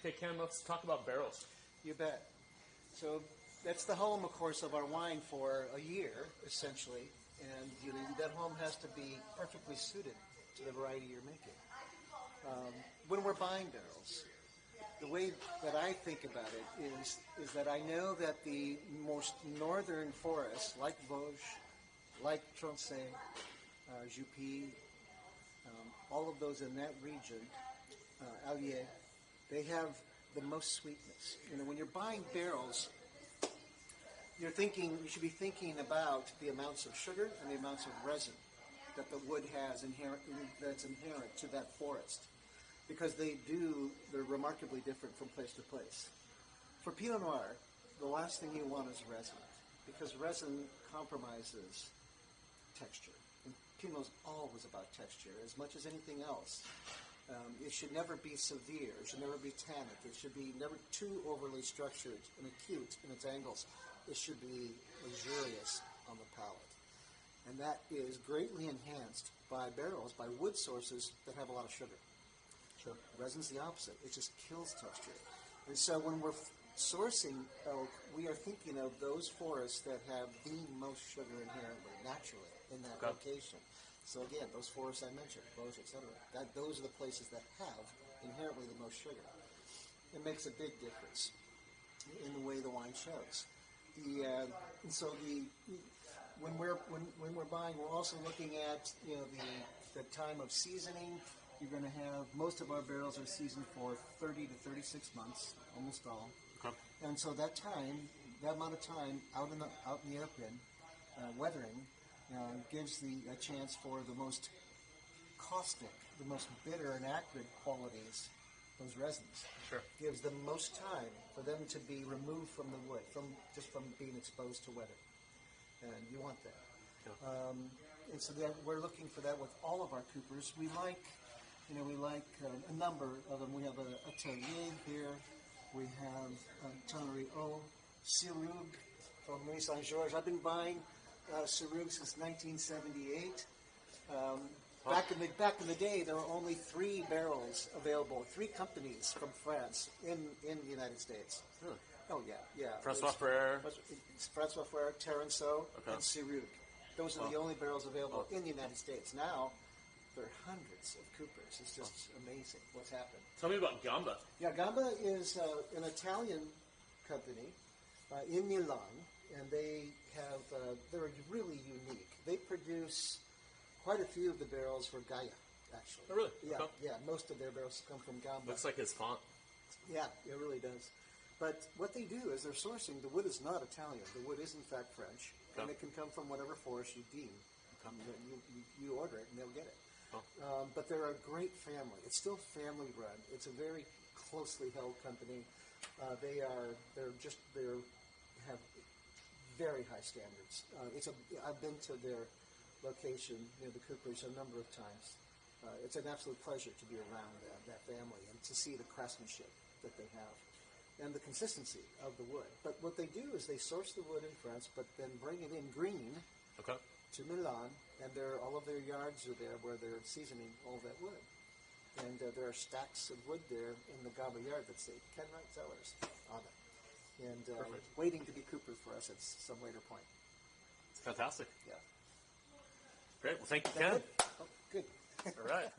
Okay, Ken, let's talk about barrels. You bet. So that's the home, of course, of our wine for a year, essentially. And that home has to be perfectly suited to the variety you're making. When we're buying barrels, the way that I think about it is that I know that the most northern forests, like Vosges, like Tronçais, Juppy, all of those in that region, Allier, they have the most sweetness. When you're buying barrels, you should be thinking about the amounts of sugar and the amounts of resin that the wood has that's inherent to that forest, because they're remarkably different from place to place. For Pinot Noir, the last thing you want is resin, because resin compromises texture. And Pinot's always about texture, as much as anything else. It should never be severe. It should never be tannic. It should be never too overly structured and acute in its angles. It should be luxurious on the palate. And that is greatly enhanced by barrels, by wood sources that have a lot of sugar. Sure. Resin's the opposite. It just kills texture. And so when we're sourcing oak, we are thinking of those forests that have the most sugar inherently, naturally, in that location. So again, those forests I mentioned, Vosges, etc., those are the places that have inherently the most sugar. It makes a big difference in the way the wine shows. When we're buying, we're also looking at the time of seasoning. You're going to have, most of our barrels are seasoned for 30 to 36 months, almost all. Okay. And so that amount of time out in the open, weathering, gives a chance for the most caustic, the most bitter and acrid qualities, those resins. Sure. Gives them most time for them to be removed from the wood, from being exposed to weather. And you want that. Yeah. And so we're looking for that with all of our coopers. We like a number of them. We have a Terrier here. We have Tannery Haut, Sirug from Marie Saint-Georges. I've been buying Sirug since 1978. Back in the day, there were only 3 barrels available, 3 companies from France in the United States. Really? Oh yeah. François Frère, Terranceau, and Sirug. Those are the only barrels available in the United States. Now, there are hundreds of coopers. It's just amazing what's happened. Tell me about Gamba. Yeah, Gamba is an Italian company in Milan, and they're really unique. They produce quite a few of the barrels for Gaia, actually. Oh, really? Yeah, okay. Yeah. Most of their barrels come from Gamba. Looks like his font. Yeah, it really does. But what they do is they're sourcing. The wood is not Italian. The wood is in fact French, and it can come from whatever forest you deem. You order it, and they'll get it. Oh. But they're a great family. It's still family run. It's a very closely held company. They have very high standards. I've been to their location near the coopers a number of times. It's an absolute pleasure to be around that family and to see the craftsmanship that they have and the consistency of the wood. But what they do is they source the wood in France, but then bring it in green to Milan, and all of their yards are there where they're seasoning all that wood. And there are stacks of wood there in the Gamba yard that say Ken Wright Cellars on it. And waiting to be coopered for us at some later point. It's fantastic. Yeah. Great. Well, thank you, Ken. Oh, good. All right.